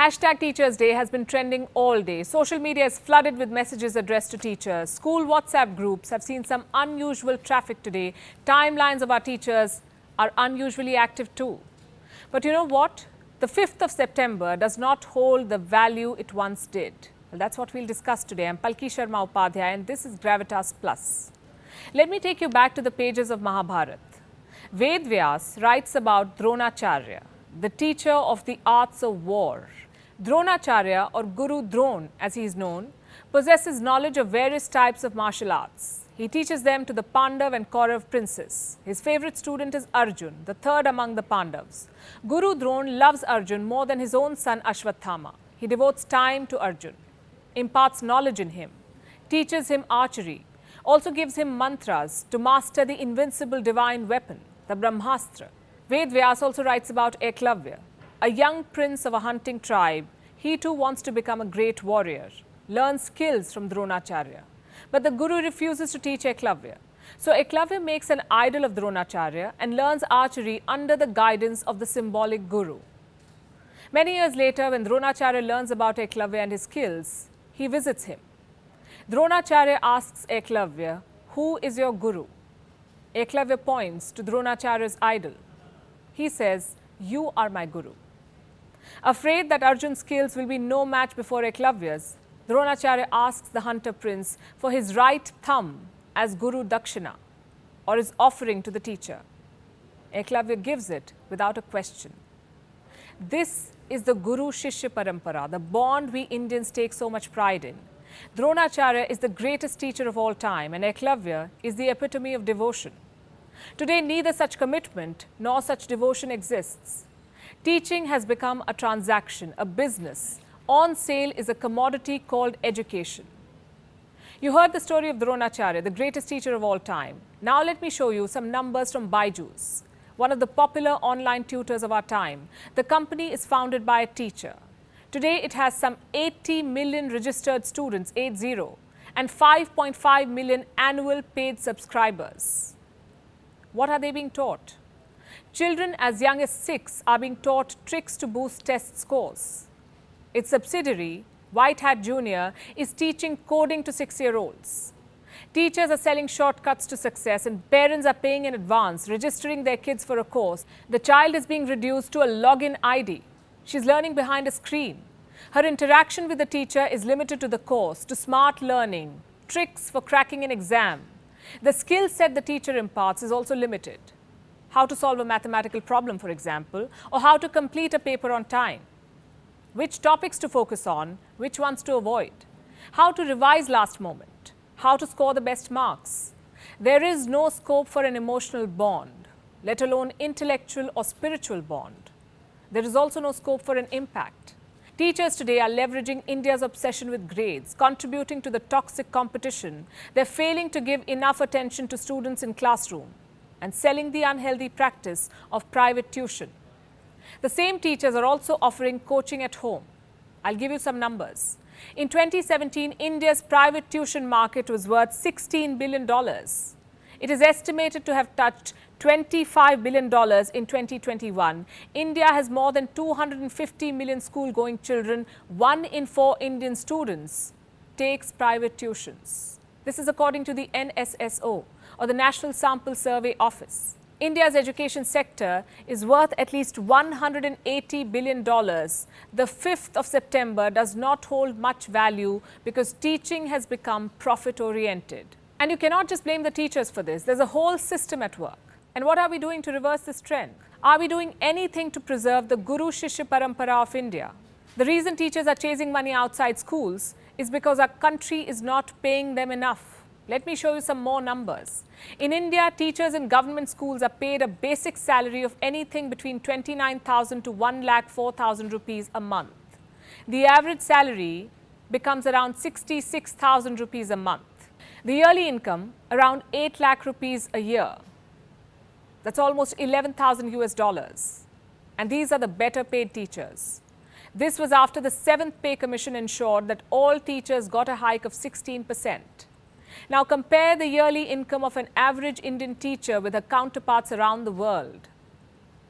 Hashtag Teachers Day has been trending all day. Social media is flooded with messages addressed to teachers. School WhatsApp groups have seen some unusual traffic today. Timelines of our teachers are unusually active too. But you know what? The 5th of September does not hold the value it once did. Well, that's what we'll discuss today. I'm Palki Sharma and this is Gravitas Plus. Let me take you back to the pages of Mahabharata. Ved Vyas writes about Dronacharya, the teacher of the arts of war. Dronacharya, or Guru Dron as he is known, possesses knowledge of various types of martial arts. He teaches them to the Pandav and Kaurav princes. His favorite student is Arjun, the third among the Pandavas. Guru Dron loves Arjun more than his own son Ashwathama. He devotes time to Arjun, imparts knowledge in him, teaches him archery, also gives him mantras to master the invincible divine weapon, the Brahmastra. Ved Vyas also writes about Eklavya, a young prince of a hunting tribe. He too wants to become a great warrior, learns skills from Dronacharya. But the Guru refuses to teach Eklavya. So Eklavya makes an idol of Dronacharya and learns archery under the guidance of the symbolic Guru. Many years later, when Dronacharya learns about Eklavya and his skills, he visits him. Dronacharya asks Eklavya, "Who is your Guru?" Eklavya points to Dronacharya's idol. He says, "You are my Guru." Afraid that Arjun's skills will be no match before Eklavya's, Dronacharya asks the hunter prince for his right thumb as Guru Dakshina, or his offering to the teacher. Eklavya gives it without a question. This is the Guru-Shishya Parampara, the bond we Indians take so much pride in. Dronacharya is the greatest teacher of all time, and Eklavya is the epitome of devotion. Today, neither such commitment nor such devotion exists. Teaching has become a transaction, a business. On sale is a commodity called education. You heard the story of Dronacharya, the greatest teacher of all time. Now let me show you some numbers from Byju's, one of the popular online tutors of our time. The company is founded by a teacher. Today, it has some 80 million registered students, 80, and 5.5 million annual paid subscribers. What are they being taught? Children as young as 6 are being taught tricks to boost test scores. Its subsidiary, White Hat Junior, is teaching coding to 6-year-olds. Teachers are selling shortcuts to success, and parents are paying in advance, registering their kids for a course. The child is being reduced to a login ID. She's learning behind a screen. Her interaction with the teacher is limited to the course, to smart learning, tricks for cracking an exam. The skill set the teacher imparts is also limited. How to solve a mathematical problem, for example, or how to complete a paper on time. Which topics to focus on, which ones to avoid. How to revise last moment. How to score the best marks. There is no scope for an emotional bond, let alone intellectual or spiritual bond. There is also no scope for an impact. Teachers today are leveraging India's obsession with grades, contributing to the toxic competition. They're failing to give enough attention to students in classroom and selling the unhealthy practice of private tuition. The same teachers are also offering coaching at home. I'll give you some numbers. In 2017, India's private tuition market was worth $16 billion. It is estimated to have touched $25 billion in 2021. India has more than 250 million school-going children. 1 in 4 Indian students takes private tuitions. This is according to the NSSO, or the National Sample Survey Office. India's education sector is worth at least $180 billion. The 5th of September does not hold much value because teaching has become profit-oriented. And you cannot just blame the teachers for this. There's a whole system at work. And what are we doing to reverse this trend? Are we doing anything to preserve the Guru-Shishya Parampara of India? The reason teachers are chasing money outside schools is because our country is not paying them enough. Let me show you some more numbers. In India, teachers in government schools are paid a basic salary of anything between 29,000 to 1,04,000 rupees a month. The average salary becomes around 66,000 rupees a month. The yearly income, around 8 lakh rupees a year. That's almost 11,000 US dollars. And these are the better paid teachers. This was after the 7th Pay Commission ensured that all teachers got a hike of 16%. Now compare the yearly income of an average Indian teacher with her counterparts around the world.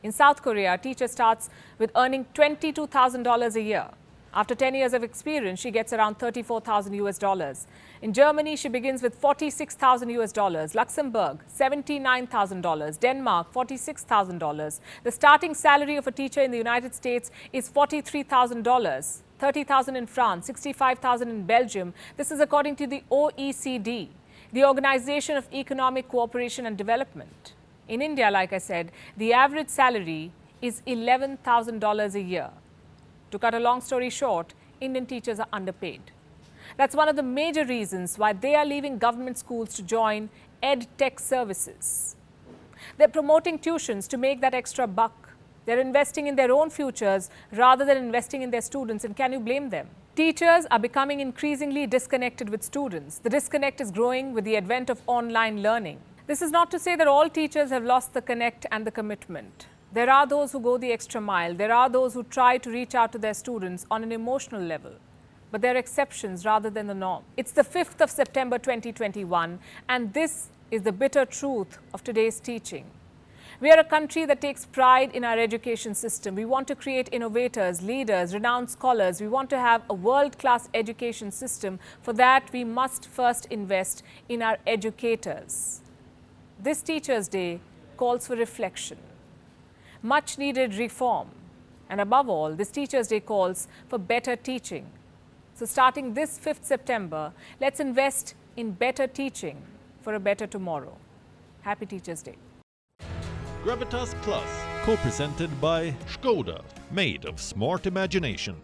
In South Korea, a teacher starts with earning $22,000 a year. After 10 years of experience, she gets around 34,000 US dollars. In Germany, she begins with 46,000 US dollars. Luxembourg, $79,000. Denmark, $46,000. The starting salary of a teacher in the United States is $43,000. 30,000 in France, 65,000 in Belgium. This is according to the OECD, the Organization of Economic Cooperation and Development. In India, like I said, the average salary is $11,000 a year. To cut a long story short, Indian teachers are underpaid. That's one of the major reasons why they are leaving government schools to join ed-tech services. They're promoting tuitions to make that extra buck. They're investing in their own futures rather than investing in their students, and can you blame them? Teachers are becoming increasingly disconnected with students. The disconnect is growing with the advent of online learning. This is not to say that all teachers have lost the connect and the commitment. There are those who go the extra mile. There are those who try to reach out to their students on an emotional level. But they're exceptions rather than the norm. It's the 5th of September 2021, and this is the bitter truth of today's teaching. We are a country that takes pride in our education system. We want to create innovators, leaders, renowned scholars. We want to have a world-class education system. For that, we must first invest in our educators. This Teachers' Day calls for reflection, much needed reform, and above all, this Teachers' Day calls for better teaching. So starting this 5th September, let's invest in better teaching for a better tomorrow. Happy Teachers' Day. Gravitas Plus, co-presented by Skoda, made of smart imagination.